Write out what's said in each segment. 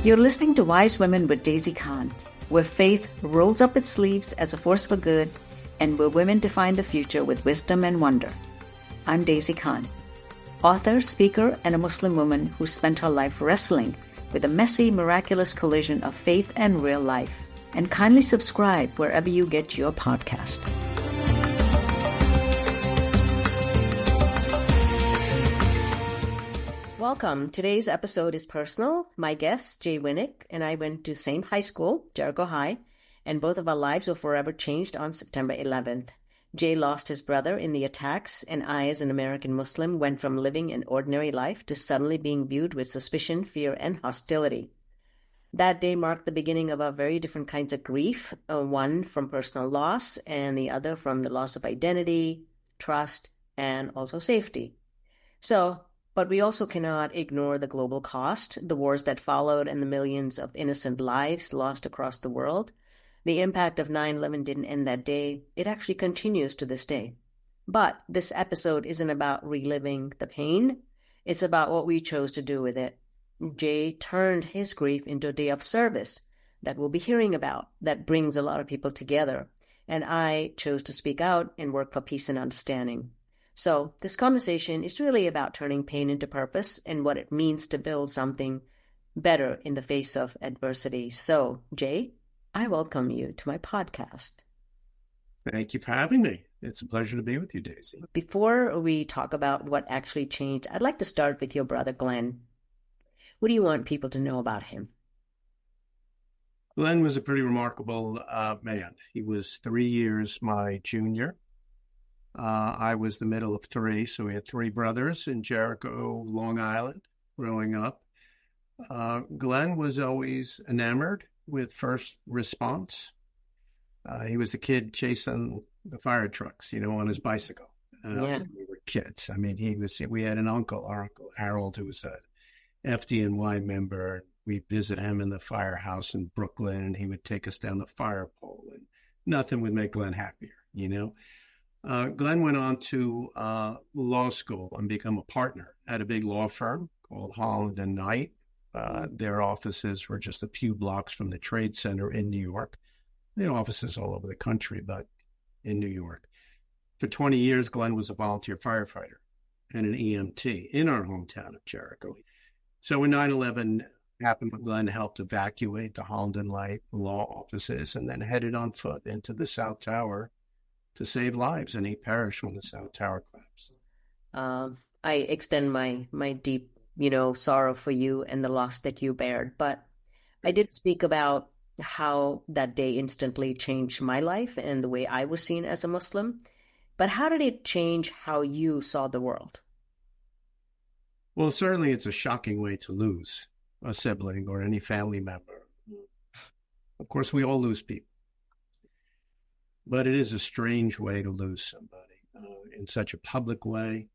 You're listening to Wise Women with Daisy Khan, where faith rolls up its sleeves as a force for good and where women define the future with wisdom and wonder. I'm Daisy Khan, author, speaker, and a Muslim woman who spent her life wrestling with a messy, miraculous collision of faith and real life. And kindly subscribe wherever you get your podcast. Welcome. Today's episode is personal. My guest, Jay Winuk, and I went to same high school, Jericho High, and both of our lives were forever changed on September 11th. Jay lost his brother in the attacks, and I, as an American Muslim, went from living an ordinary life to suddenly being viewed with suspicion, fear, and hostility. That day marked the beginning of our very different kinds of grief, one from personal loss and the other from the loss of identity, trust, and also safety. But we also cannot ignore the global cost, the wars that followed, and the millions of innocent lives lost across the world. The impact of 9/11 didn't end that day. It actually continues to this day. But this episode isn't about reliving the pain. It's about what we chose to do with it. Jay turned his grief into a day of service that we'll be hearing about, that brings a lot of people together. And I chose to speak out and work for peace and understanding. So this conversation is really about turning pain into purpose and what it means to build something better in the face of adversity. So, Jay, I welcome you to my podcast. Thank you for having me. It's a pleasure to be with you, Daisy. Before we talk about what actually changed, I'd like to start with your brother, Glenn. What do you want people to know about him? Glenn was a pretty remarkable man. He was 3 years my junior. I was the middle of three, so we had three brothers in Jericho, Long Island, growing up. Glenn was always enamored with first response. He was the kid chasing the fire trucks, on his bicycle. When we were kids. I mean, we had an uncle, our Uncle Harold, who was a FDNY member. We'd visit him in the firehouse in Brooklyn, and he would take us down the fire pole, and nothing would make Glenn happier, Glenn went on to law school and become a partner at a big law firm called Holland and Knight. Their offices were just a few blocks from the Trade Center in New York. They had offices all over the country, but in New York. For 20 years, Glenn was a volunteer firefighter and an EMT in our hometown of Jericho. So when 9/11 happened, Glenn helped evacuate the Holland and Knight law offices and then headed on foot into the South Tower to save lives, and he perished when the South Tower collapsed. I extend my deep, sorrow for you and the loss that you bared. But I did speak about how that day instantly changed my life and the way I was seen as a Muslim. But how did it change how you saw the world? Well, certainly it's a shocking way to lose a sibling or any family member. Of course, we all lose people. But it is a strange way to lose somebody in such a public way,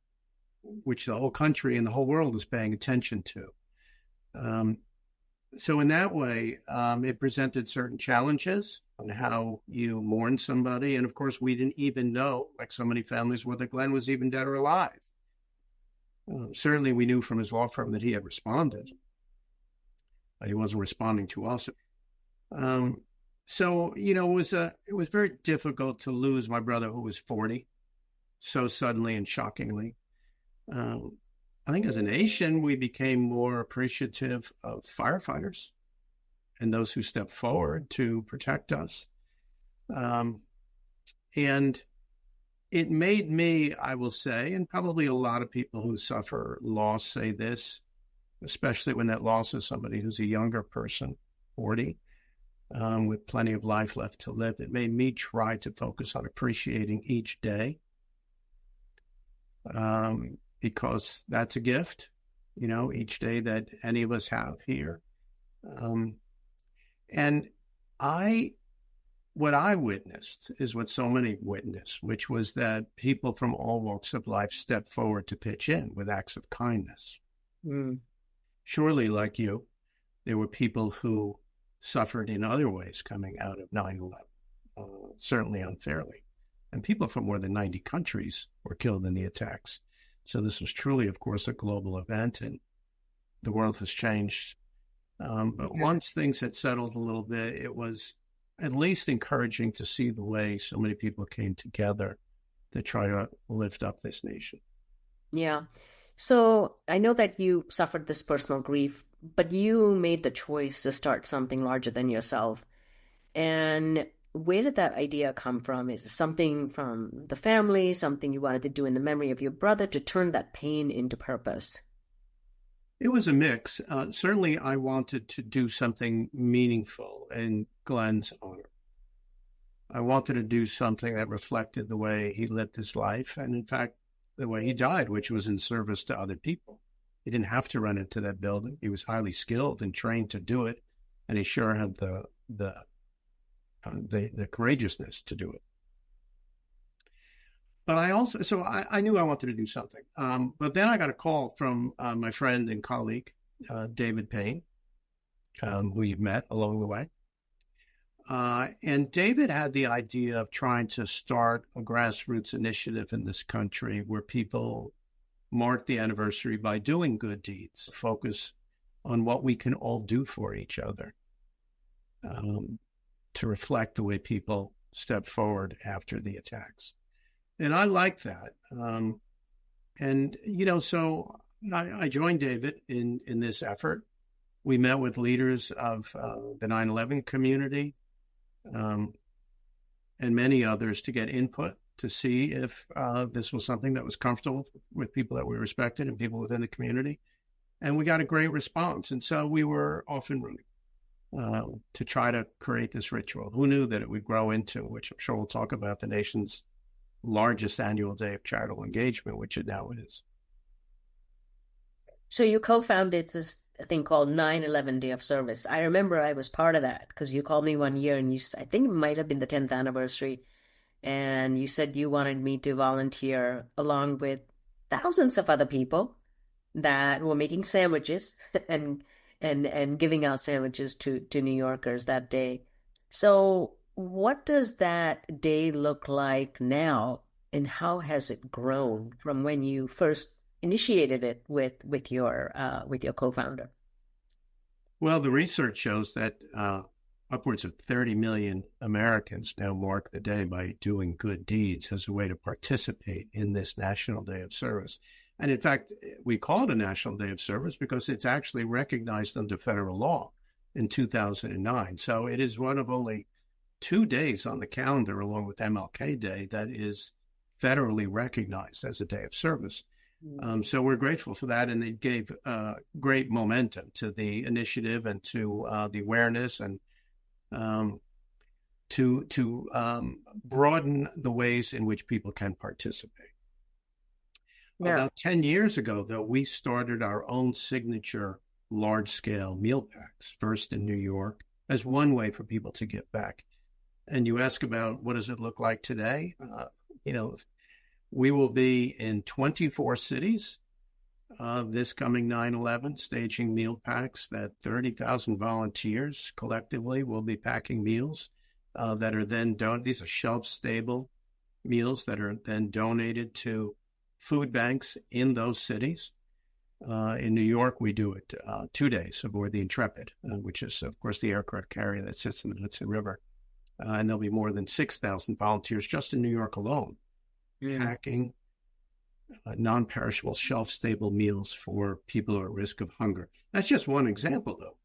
which the whole country and the whole world is paying attention to. So in that way, it presented certain challenges on how you mourn somebody. And of course, we didn't even know, like so many families, whether Glenn was even dead or alive. Certainly, we knew from his law firm that he had responded, but he wasn't responding to us. So, it was very difficult to lose my brother who was 40 so suddenly and shockingly. I think as a nation, we became more appreciative of firefighters and those who step forward to protect us. And it made me, I will say, and probably a lot of people who suffer loss say this, especially when that loss is somebody who's a younger person, 40. With plenty of life left to live. It made me try to focus on appreciating each day because that's a gift, each day that any of us have here. And what I witnessed is what so many witnessed, which was that people from all walks of life stepped forward to pitch in with acts of kindness. Surely, like you, there were people who suffered in other ways coming out of 9/11, certainly unfairly. And people from more than 90 countries were killed in the attacks. So this was truly, of course, a global event, and the world has changed But once things had settled a little bit, it was at least encouraging to see the way so many people came together to try to lift up this nation. Yeah. So I know that you suffered this personal grief, but you made the choice to start something larger than yourself. And where did that idea come from? Is it something from the family, something you wanted to do in the memory of your brother to turn that pain into purpose? It was a mix. Certainly, I wanted to do something meaningful in Glenn's honor. I wanted to do something that reflected the way he lived his life, and in fact, the way he died, which was in service to other people. He didn't have to run into that building. He was highly skilled and trained to do it, and he sure had the courageousness to do it. But I knew I wanted to do something. But then I got a call from my friend and colleague, David Payne, who you've met along the way. And David had the idea of trying to start a grassroots initiative in this country where people mark the anniversary by doing good deeds, focus on what we can all do for each other, to reflect the way people step forward after the attacks. And I like that. So I joined David in this effort. We met with leaders of the 9/11 community, and many others to get input to see if this was something that was comfortable with people that we respected and people within the community. And we got a great response. And so we were off and running to try to create this ritual. Who knew that it would grow into, which I'm sure we'll talk about, the nation's largest annual day of charitable engagement, which it now is. So you co-founded this thing called 9/11 Day of Service. I remember I was part of that because you called me one year and I think it might have been the 10th anniversary, and you said you wanted me to volunteer along with thousands of other people that were making sandwiches and giving out sandwiches to New Yorkers that day. So what does that day look like now, and how has it grown from when you first initiated it with your co-founder? Well, the research shows that upwards of 30 million Americans now mark the day by doing good deeds as a way to participate in this National Day of Service. And in fact, we call it a National Day of Service because it's actually recognized under federal law in 2009. So it is one of only 2 days on the calendar, along with MLK Day, that is federally recognized as a day of service. So we're grateful for that, and it gave great momentum to the initiative and to the awareness, and to broaden the ways in which people can participate. Yeah. About 10 years ago, though, we started our own signature large-scale meal packs, first in New York, as one way for people to give back. And you ask about what does it look like today? We will be in 24 cities this coming 9/11, staging meal packs that 30,000 volunteers collectively will be packing meals that are then donated. These are shelf-stable meals that are then donated to food banks in those cities. In New York, we do it 2 days aboard the Intrepid, which is, of course, the aircraft carrier that sits in the Hudson River. And there'll be more than 6,000 volunteers just in New York alone, packing non-perishable, shelf-stable meals for people who are at risk of hunger. That's just one example, though.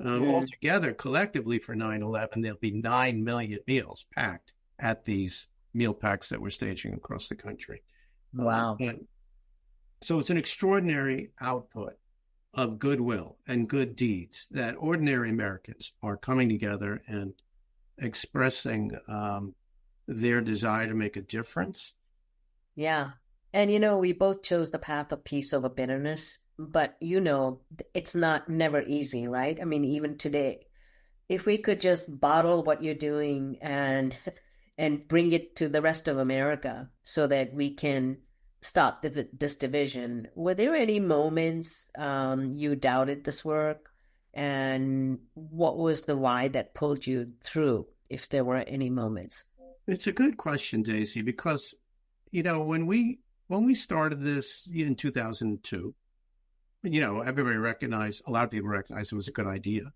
Altogether, collectively for 9/11, there'll be 9 million meals packed at these meal packs that we're staging across the country. Wow. So it's an extraordinary output of goodwill and good deeds that ordinary Americans are coming together and expressing their desire to make a difference. Yeah. And we both chose the path of peace over bitterness, but it's never easy, right? I mean, even today, if we could just bottle what you're doing and bring it to the rest of America so that we can stop this division. Were there any moments you doubted this work? And what was the why that pulled you through, if there were any moments? It's a good question, Daisy, because when we started this in 2002, everybody recognized, a lot of people recognized it was a good idea.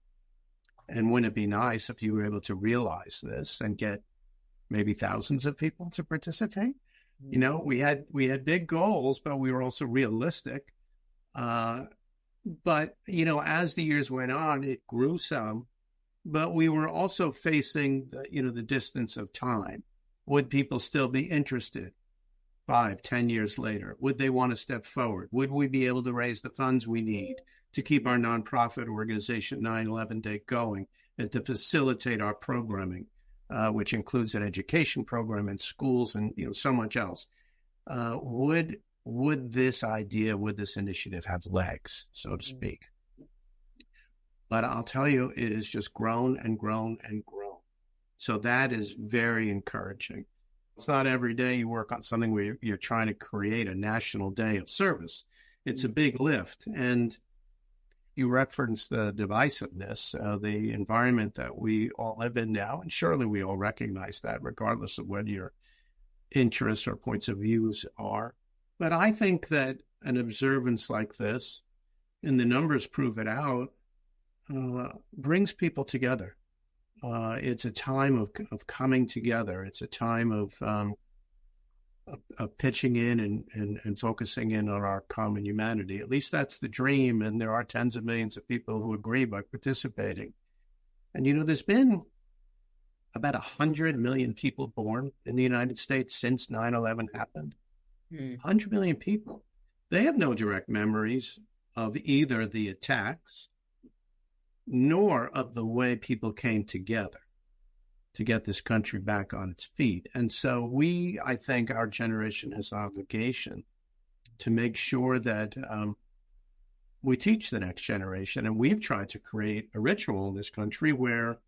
And wouldn't it be nice if you were able to realize this and get maybe thousands of people to participate? We had big goals, but we were also realistic. But as the years went on, it grew some, but we were also facing the distance of time. Would people still be interested 5, 10 years later? Would they want to step forward? Would we be able to raise the funds we need to keep our nonprofit organization 9/11 Day going and to facilitate our programming, which includes an education program in schools and so much else? Would this initiative have legs, so to speak? But I'll tell you, it has just grown and grown and grown. So that is very encouraging. It's not every day you work on something where you're trying to create a national day of service. It's a big lift. And you referenced the divisiveness, the environment that we all live in now. And surely we all recognize that, regardless of what your interests or points of views are. But I think that an observance like this, and the numbers prove it out, brings people together. It's a time of coming together. It's a time of pitching in and focusing in on our common humanity. At least that's the dream, and there are tens of millions of people who agree by participating. And there's been about 100 million people born in the United States since 9/11 happened. 100 million people. They have no direct memories of either the attacks nor of the way people came together to get this country back on its feet. And so I think our generation has an obligation to make sure that we teach the next generation. And we've tried to create a ritual in this country where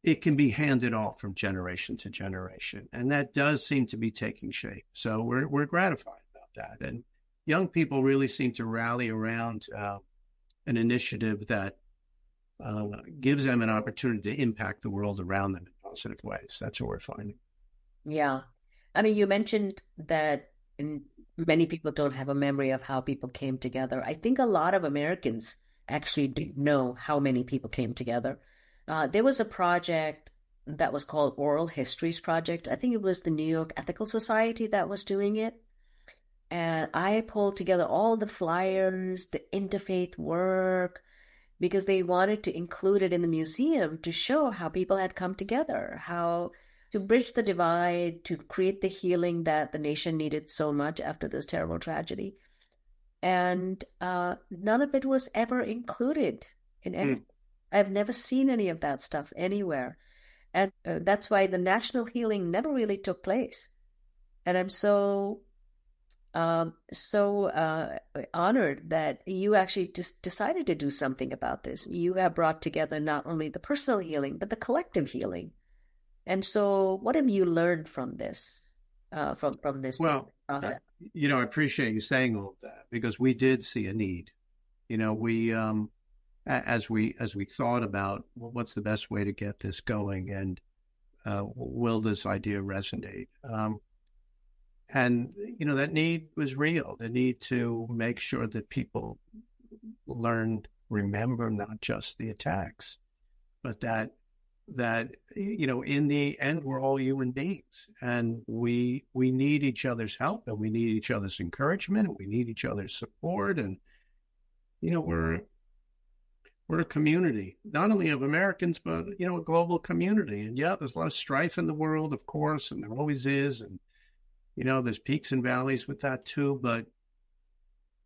it can be handed off from generation to generation. And that does seem to be taking shape. So we're gratified about that. And young people really seem to rally around an initiative that gives them an opportunity to impact the world around them in positive ways. That's what we're finding. Yeah. I mean, you mentioned that many people don't have a memory of how people came together. I think a lot of Americans actually don't know how many people came together. There was a project that was called Oral Histories Project. I think it was the New York Ethical Society that was doing it. And I pulled together all the flyers, the interfaith work, because they wanted to include it in the museum to show how people had come together, how to bridge the divide, to create the healing that the nation needed so much after this terrible tragedy. And none of it was ever included in any. I've never seen any of that stuff anywhere. And that's why the national healing never really took place. And I'm so honored that you actually just decided to do something about this. You have brought together not only the personal healing, but the collective healing. And so what have you learned from this, from this process? I appreciate you saying all of that, because we did see a need. We as we thought about what's the best way to get this going, and will this idea resonate? And that need was real. The need to make sure that people remember not just the attacks, but that in the end we're all human beings, and we need each other's help, and we need each other's encouragement, and we need each other's support, and we're a community, not only of Americans, but, a global community. And yeah, there's a lot of strife in the world, of course, and there always is. And, there's peaks and valleys with that too. But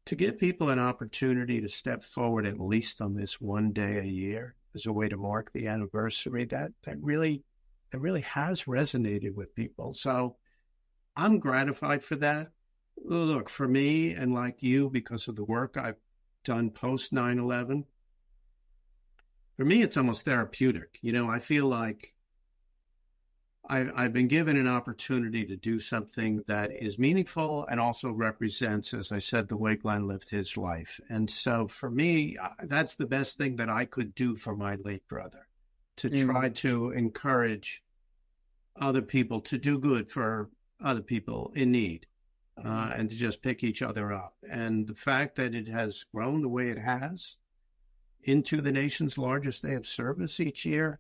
to give people an opportunity to step forward, at least on this one day a year, as a way to mark the anniversary, that really has resonated with people. So I'm gratified for that. Look, for me, and like you, because of the work I've done post 9/11, for me, it's almost therapeutic. I feel like I've been given an opportunity to do something that is meaningful and also represents, as I said, the way Glenn lived his life. And so for me, that's the best thing that I could do for my late brother, to try to encourage other people to do good for other people in need. and to just pick each other up. And the fact that it has grown the way it has into the nation's largest day of service each year,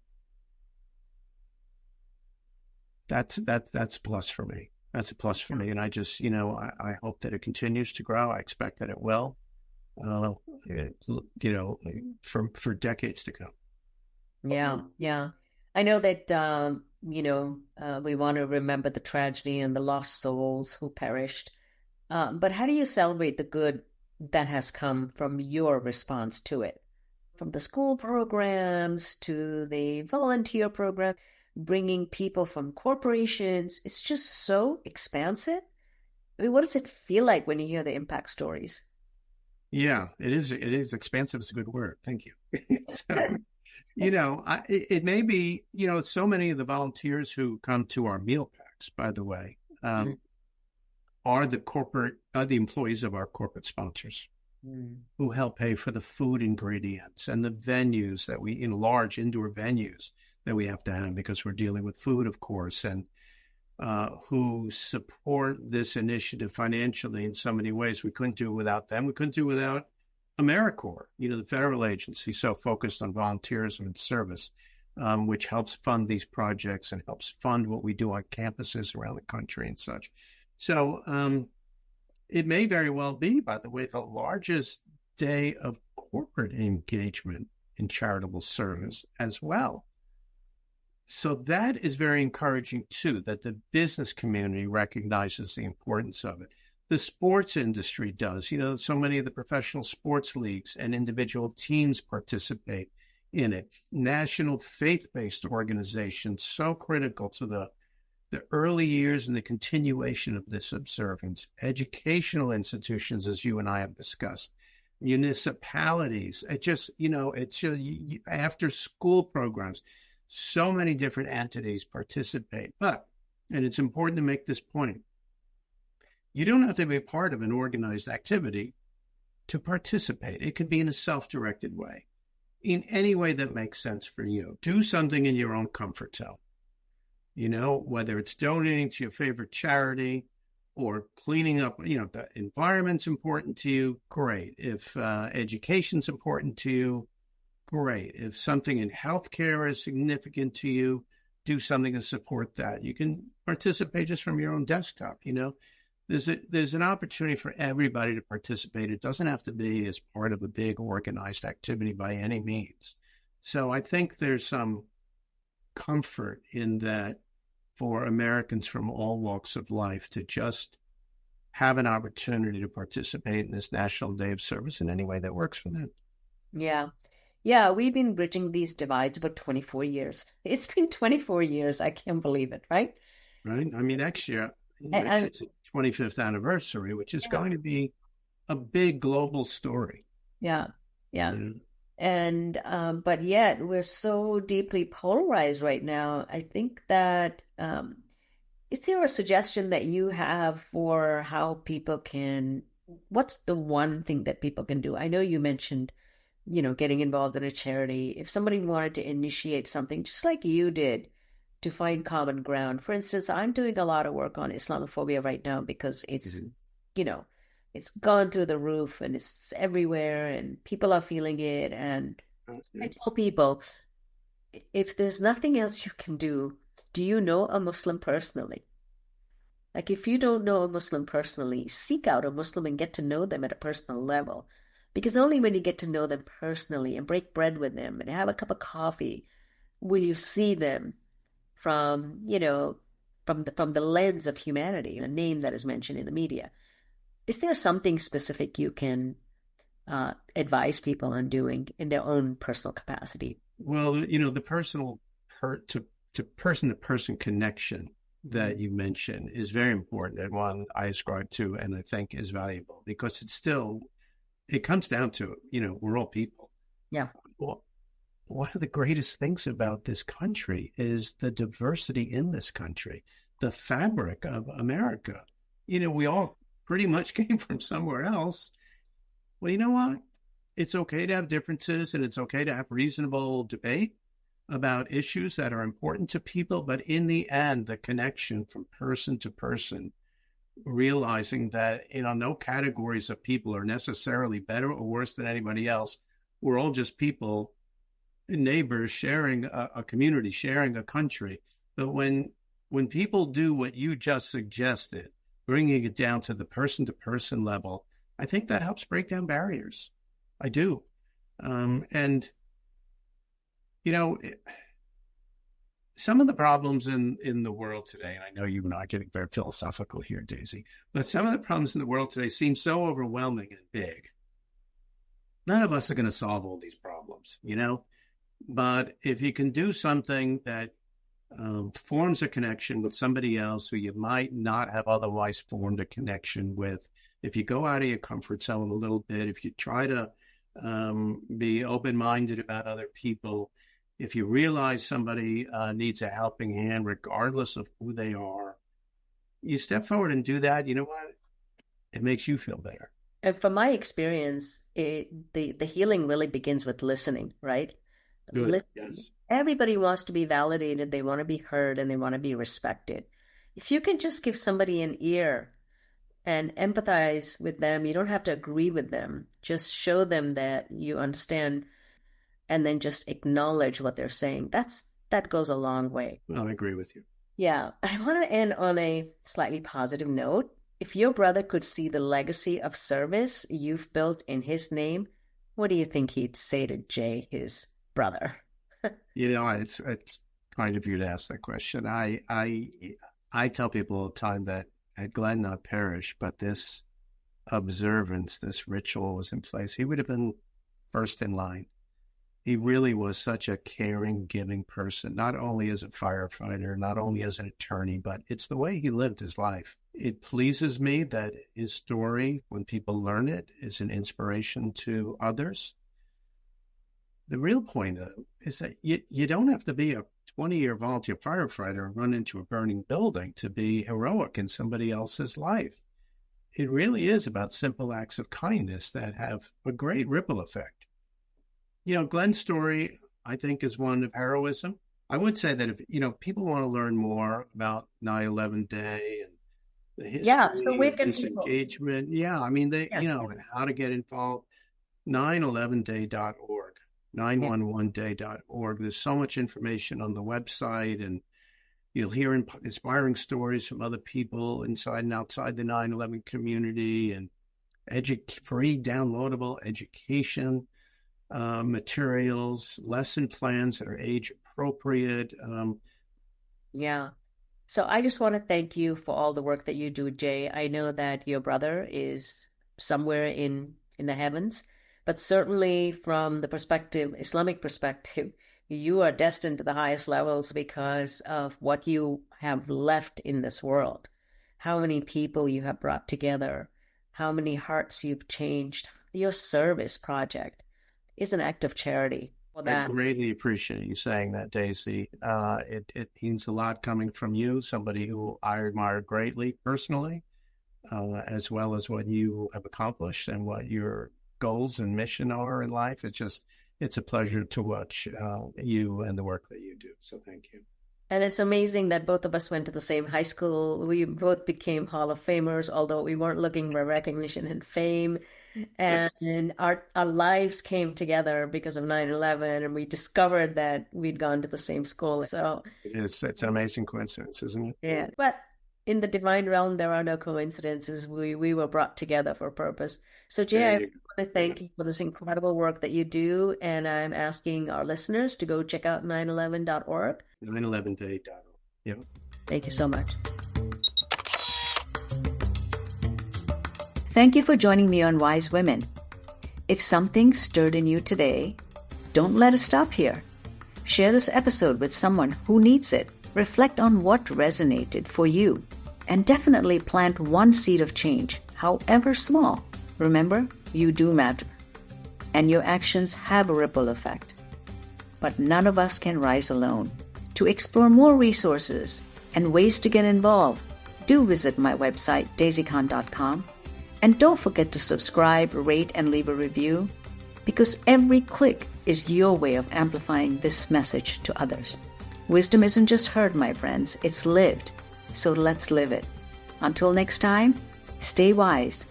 that's a plus for me. That's a plus for me. And I just, I hope that it continues to grow. I expect that it will, for decades to come. Yeah, yeah. I know that, we want to remember the tragedy and the lost souls who perished. But how do you celebrate the good that has come from your response to it? From the school programs to the volunteer program, bringing people from corporations. It's just so expansive. I mean, what does it feel like when you hear the impact stories? Yeah, it is. It is expansive. Is a good word. Thank you. It may be, so many of the volunteers who come to our meal packs, by the way, are the employees of our corporate sponsors who help pay for the food ingredients and the venues in large indoor venues that we have to have because we're dealing with food, of course, and who support this initiative financially in so many ways. We couldn't do it without them. We couldn't do it without AmeriCorps, the federal agency so focused on volunteerism and service, which helps fund these projects and helps fund what we do on campuses around the country and such. So it may very well be, by the way, the largest day of corporate engagement in charitable service as well. So that is very encouraging, too, that the business community recognizes the importance of it. The sports industry does. So many of the professional sports leagues and individual teams participate in it. National faith-based organizations, so critical to the early years and the continuation of this observance. Educational institutions, as you and I have discussed. Municipalities. After school programs. So many different entities participate. And it's important to make this point, you don't have to be part of an organized activity to participate. It could be in a self-directed way, in any way that makes sense for you. Do something in your own comfort zone. Whether it's donating to your favorite charity or cleaning up, if the environment's important to you, great. If education's important to you, great. If something in healthcare is significant to you, do something to support that. You can participate just from your own desktop. There's an opportunity for everybody to participate. It doesn't have to be as part of a big organized activity by any means. So I think there's some comfort in that for Americans from all walks of life to just have an opportunity to participate in this National Day of Service in any way that works for them. Yeah. Yeah, we've been bridging these divides about 24 years. It's been 24 years. I can't believe it, right? Right. I mean, next year it's the 25th anniversary, which is going to be a big global story. Yeah. And but yet we're so deeply polarized right now. I think that is there a suggestion that you have for how people what's the one thing that people can do? I know you mentioned, getting involved in a charity. If somebody wanted to initiate something just like you did to find common ground. For instance, I'm doing a lot of work on Islamophobia right now because it's, it's gone through the roof and it's everywhere and people are feeling it. And I tell people, if there's nothing else you can do you know a Muslim personally? Like if you don't know a Muslim personally, seek out a Muslim and get to know them at a personal level. Because only when you get to know them personally and break bread with them and have a cup of coffee will you see them from, from the lens of humanity, a name that is mentioned in the media. Is there something specific you can advise people on doing in their own personal capacity? Well, the personal to person-to-person connection that you mentioned is very important and one I ascribe to and I think is valuable because it comes down to, we're all people. Yeah. Well, one of the greatest things about this country is the diversity in this country, the fabric of America. We all pretty much came from somewhere else. Well, you know what? It's okay to have differences and it's okay to have reasonable debate about issues that are important to people. But in the end, the connection from person to person realizing that, no categories of people are necessarily better or worse than anybody else. We're all just people, neighbors sharing a community, sharing a country. But when people do what you just suggested, bringing it down to the person-to-person level, I think that helps break down barriers. I do. And, some of the problems in the world today, and I know you're not getting very philosophical here, Daisy, but some of the problems in the world today seem so overwhelming and big. None of us are going to solve all these problems, But if you can do something that forms a connection with somebody else who you might not have otherwise formed a connection with, if you go out of your comfort zone a little bit, if you try to be open-minded about other people, if you realize somebody needs a helping hand, regardless of who they are, you step forward and do that. You know what? It makes you feel better. And from my experience, the healing really begins with listening, right? Good. Yes. Everybody wants to be validated. They want to be heard and they want to be respected. If you can just give somebody an ear and empathize with them, you don't have to agree with them. Just show them that you understand and then just acknowledge what they're saying. That goes a long way. Well, I agree with you. Yeah. I want to end on a slightly positive note. If your brother could see the legacy of service you've built in his name, what do you think he'd say to Jay, his brother? It's kind of you to ask that question. I tell people all the time that had Glenn not perished, but this observance, this ritual was in place, he would have been first in line. He really was such a caring, giving person, not only as a firefighter, not only as an attorney, but it's the way he lived his life. It pleases me that his story, when people learn it, is an inspiration to others. The real point is that you don't have to be a 20-year volunteer firefighter and run into a burning building to be heroic in somebody else's life. It really is about simple acts of kindness that have a great ripple effect. Glenn's story, I think, is one of heroism. I would say that if, people want to learn more about 9/11 Day and the history of disengagement, and how to get involved, 911day.org. 911day.org. There's so much information on the website, and you'll hear inspiring stories from other people inside and outside the 9/11 community, and free downloadable education materials, lesson plans that are age appropriate. Yeah. So I just want to thank you for all the work that you do, Jay. I know that your brother is somewhere in the heavens, but certainly from the Islamic perspective, you are destined to the highest levels because of what you have left in this world. How many people you have brought together, how many hearts you've changed. Your service project is an act of charity. I greatly appreciate you saying that, Daisy. It means a lot coming from you, somebody who I admire greatly personally, as well as what you have accomplished and what your goals and mission are in life. It's a pleasure to watch you and the work that you do. So thank you. And it's amazing that both of us went to the same high school. We both became Hall of Famers, although we weren't looking for recognition and fame. And our lives came together because of 9/11, and we discovered that we'd gone to the same school. So it's an amazing coincidence, isn't it? Yeah. But in the divine realm, there are no coincidences. We were brought together for a purpose. So Jay, I want to thank you for this incredible work that you do. And I'm asking our listeners to go check out 911.org. 911day.org. Yep. Thank you so much. Thank you for joining me on Wise Women. If something stirred in you today, don't let it stop here. Share this episode with someone who needs it. Reflect on what resonated for you. And definitely plant one seed of change, however small. Remember, you do matter. And your actions have a ripple effect. But none of us can rise alone. To explore more resources and ways to get involved, do visit my website, daisycon.com. And don't forget to subscribe, rate, and leave a review, because every click is your way of amplifying this message to others. Wisdom isn't just heard, my friends, it's lived. So let's live it. Until next time, stay wise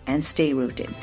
and stay rooted.